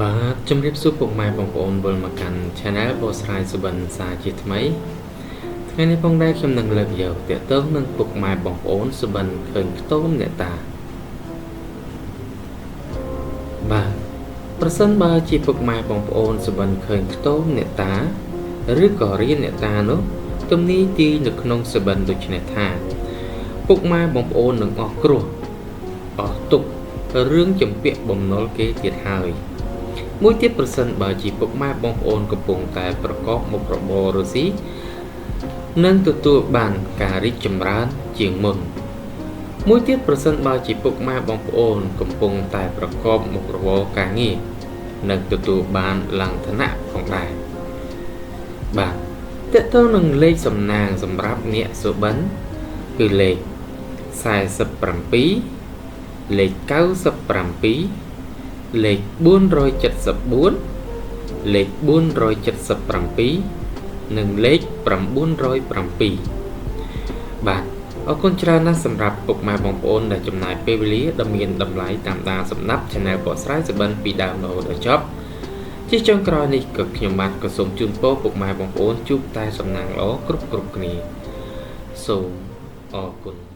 បាទជំរាបសួរពុកម៉ែបងប្អូនវិលមកកាន់ Channel បោះស្រាយសុបិនសាជាថ្មីថ្ងៃនេះផងដែរខ្ញុំនឹងលើកយកទាក់ទងនឹងពុកម៉ែបងប្អូនសុបិនឃើញខ្ទមអ្នកតាបាទប្រសិនបើជាពុកម៉ែបងប្អូនសុបិនឃើញខ្ទមអ្នកតាឬក៏រៀនអ្នកតានោះទំនីទីនៅក្នុងសុបិនដូចនេះថាពុកម៉ែបងប្អូននឹងអស់គ្រោះអស់ទុក្ខរឿងចម្ពាក់បំណុលគេទៀតហើយមួយទៀតប្រសិនបើជាពុកម៉ែបងប្អូនកំពុងតែប្រកបមុខរបររស៊ីនឹងទទួលបានការរីកចម្រើនជាងមុនមួយទៀតប្រសិនបើជាពុកម៉ែបងប្អូនកំពុងតែប្រកបមុខរបរការងារនឹងទទួលបានឡើងឋានៈផងដែរបាទតើតើនឹងលេខសំណាងសម្រាប់អ្នកសុបិនគឺលេខ47លេខ97លេខ474លេខ477និងលេខ907បាទអរគុណច្រើនណាស់សម្រាប់ពុកម៉ែបងប្អូនដែលចំណាយពេលវេលាដ៏មានតម្លៃតាមដានសម្ដាប់ Channel បកស្រាយសុបិនពីដើមរហូតដល់ចប់ជាចុងក្រោយនេះក៏ខ្ញុំបាទក៏សូមជូនពរពុកម៉ែបងប្អូនជួបតែសំណាងល្អគ្រប់គ្នាសូមអរគុណ